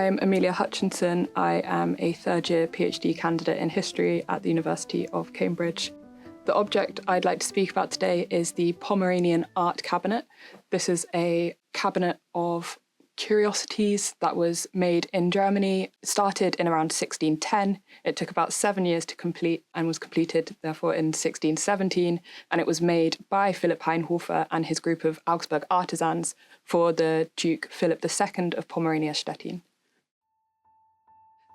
I'm Amelia Hutchinson. I am a third-year PhD candidate in history at the University of Cambridge. The object I'd like to speak about today is the Pomeranian art cabinet. This is a cabinet of curiosities that was made in Germany, started in around 1610. It took about 7 years to complete and was completed, therefore, in 1617. And it was made by Philipp Hainhofer and his group of Augsburg artisans for the Duke Phillip II of Pomerania-Stettin.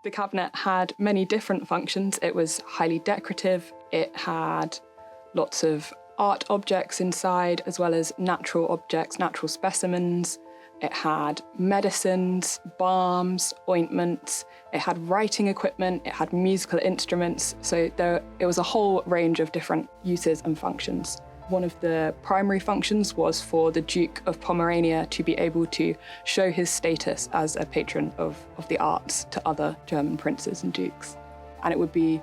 The cabinet had many different functions. It was highly decorative. It had lots of art objects inside, as well as natural objects, natural specimens. It had medicines, balms, ointments. It had writing equipment. It had musical instruments. So it was a whole range of different uses and functions. One of the primary functions was for the Duke of Pomerania to be able to show his status as a patron of the arts to other German princes and dukes. And it would be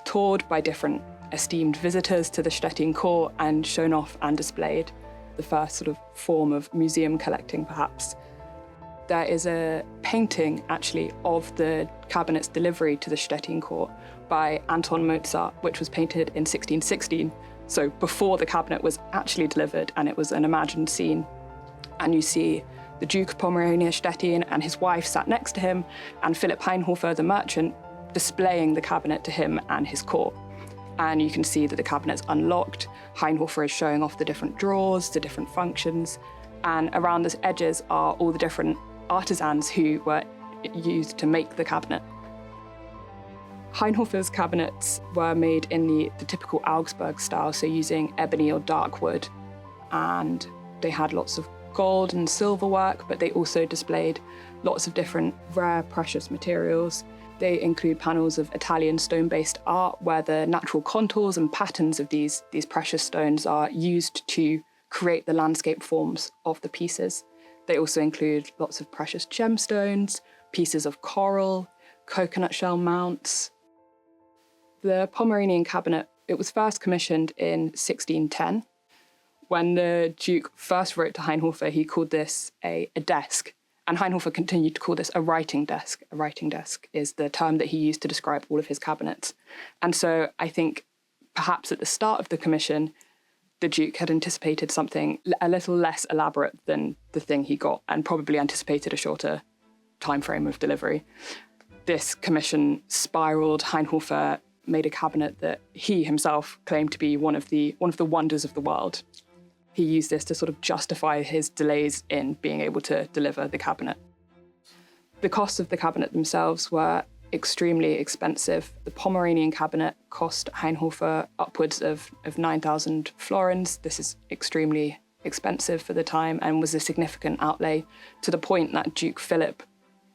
toured by different esteemed visitors to the Stettin court and shown off and displayed. The first sort of form of museum collecting, perhaps. There is a painting, actually, of the cabinet's delivery to the Stettin court by Anton Mozart, which was painted in 1616. So before the cabinet was actually delivered, and it was an imagined scene. And you see the Duke of Pomerania-Stettin and his wife sat next to him, and Philipp Hainhofer, the merchant, displaying the cabinet to him and his court. And you can see that the cabinet's unlocked. Hainhofer is showing off the different drawers, the different functions, and around the edges are all the different artisans who were used to make the cabinet. Hainhofer's cabinets were made in the typical Augsburg style, so using ebony or dark wood. And they had lots of gold and silver work, but they also displayed lots of different rare, precious materials. They include panels of Italian stone-based art where the natural contours and patterns of these precious stones are used to create the landscape forms of the pieces. They also include lots of precious gemstones, pieces of coral, coconut shell mounts. The Pomeranian cabinet, it was first commissioned in 1610. When the Duke first wrote to Hainhofer, he called this a desk. And Hainhofer continued to call this a writing desk. A writing desk is the term that he used to describe all of his cabinets. And so I think perhaps at the start of the commission, the Duke had anticipated something a little less elaborate than the thing he got, and probably anticipated a shorter time frame of delivery. This commission spiraled. Hainhofer made a cabinet that he himself claimed to be one of the wonders of the world. He used this to sort of justify his delays in being able to deliver the cabinet. The costs of the cabinet themselves were extremely expensive. The Pomeranian cabinet cost Hainhofer upwards of 9,000 florins. This is extremely expensive for the time and was a significant outlay, to the point that Duke Philip,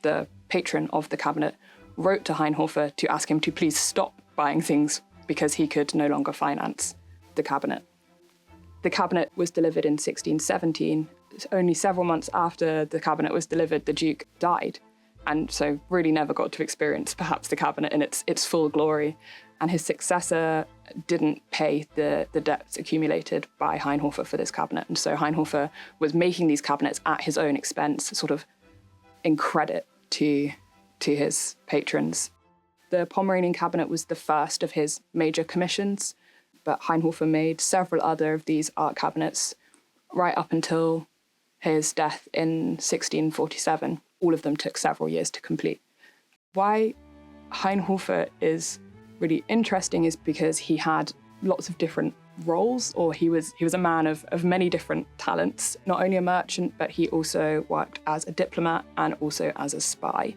the patron of the cabinet, wrote to Hainhofer to ask him to please stop buying things because he could no longer finance the cabinet. The cabinet was delivered in 1617. Only several months after the cabinet was delivered, the Duke died, and so really never got to experience perhaps the cabinet in its full glory. And his successor didn't pay the debts accumulated by Hainhofer for this cabinet. And so Hainhofer was making these cabinets at his own expense, sort of in credit to his patrons. The Pomeranian cabinet was the first of his major commissions, but Hainhofer made several other of these art cabinets right up until his death in 1647. All of them took several years to complete. Why Hainhofer is really interesting is because he had lots of different roles, or he was a man of many different talents. Not only a merchant, but he also worked as a diplomat and also as a spy.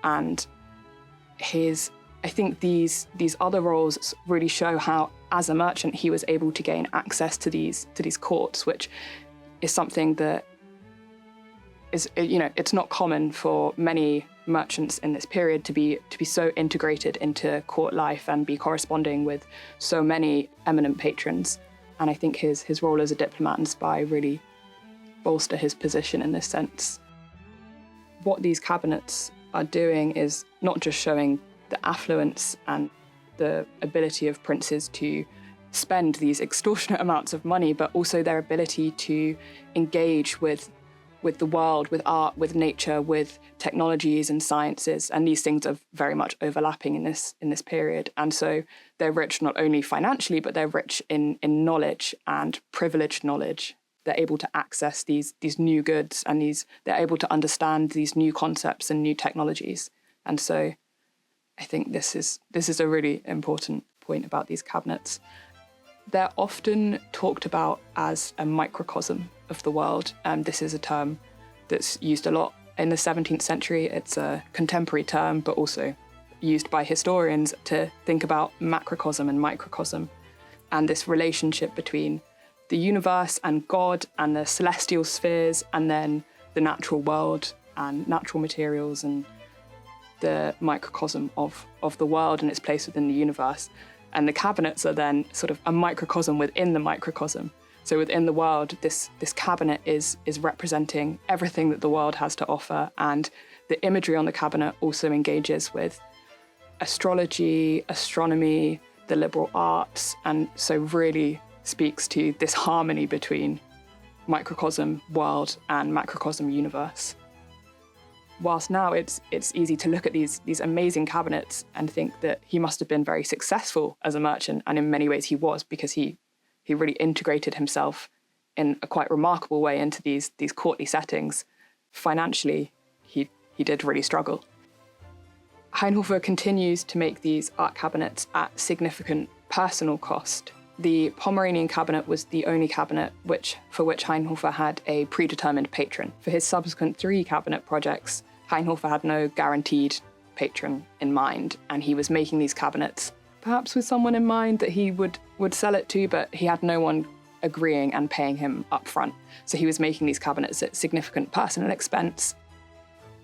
And I think these other roles really show how, as a merchant, he was able to gain access to these courts, which is something that is, it's not common for many merchants in this period to be so integrated into court life and be corresponding with so many eminent patrons. And I think his role as a diplomat and spy really bolster his position in this sense. What these cabinets are doing is not just showing the affluence and the ability of princes to spend these extortionate amounts of money, but also their ability to engage with with the world, with art, with nature, with technologies and sciences, and these things are very much overlapping in this period. And so they're rich not only financially, but they're rich in knowledge and privileged knowledge. They're able to access these new goods, and they're able to understand these new concepts and new technologies. And so I think this is a really important point about these cabinets. They're often talked about as a microcosm of the world. This is a term that's used a lot in the 17th century. It's a contemporary term, but also used by historians to think about macrocosm and microcosm, and this relationship between the universe and God and the celestial spheres, and then the natural world and natural materials and the microcosm of the world and its place within the universe. And the cabinets are then sort of a microcosm within the microcosm. So within the world, this cabinet is representing everything that the world has to offer. And the imagery on the cabinet also engages with astrology, astronomy, the liberal arts, and so really speaks to this harmony between microcosm world and macrocosm universe. Whilst now it's easy to look at these amazing cabinets and think that he must have been very successful as a merchant, and in many ways he was, because he really integrated himself in a quite remarkable way into these courtly settings. Financially, he did really struggle. Hainhofer continues to make these art cabinets at significant personal cost. The Pomeranian cabinet was the only cabinet for which Hainhofer had a predetermined patron. For his subsequent 3 cabinet projects, Hainhofer had no guaranteed patron in mind, and he was making these cabinets perhaps with someone in mind that he would sell it to, but he had no one agreeing and paying him upfront. So he was making these cabinets at significant personal expense.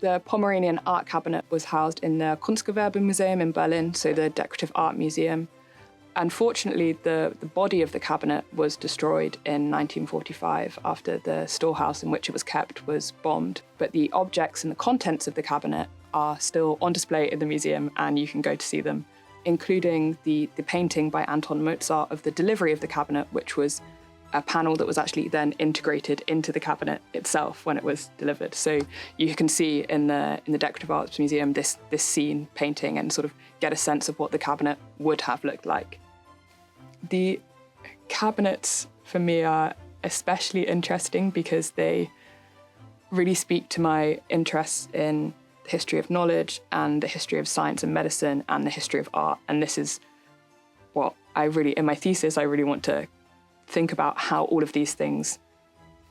The Pomeranian art cabinet was housed in the Kunstgewerbemuseum in Berlin, so the Decorative Art Museum. Unfortunately, the body of the cabinet was destroyed in 1945 after the storehouse in which it was kept was bombed. But the objects and the contents of the cabinet are still on display in the museum, and you can go to see them, including the painting by Anton Mozart of the delivery of the cabinet, which was a panel that was actually then integrated into the cabinet itself when it was delivered. So you can see in the Decorative Arts Museum this scene painting and sort of get a sense of what the cabinet would have looked like. The cabinets for me are especially interesting because they really speak to my interests in the history of knowledge and the history of science and medicine and the history of art. And this is what in my thesis, I really want to think about how all of these things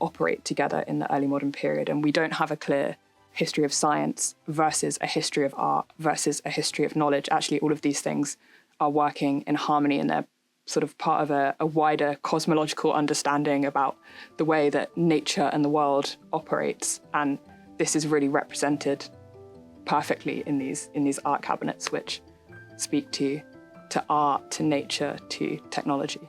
operate together in the early modern period. And we don't have a clear history of science versus a history of art versus a history of knowledge. Actually, all of these things are working in harmony, and they're sort of part of a wider cosmological understanding about the way that nature and the world operates. And this is really represented perfectly in these art cabinets, which speak to art, to nature, to technology.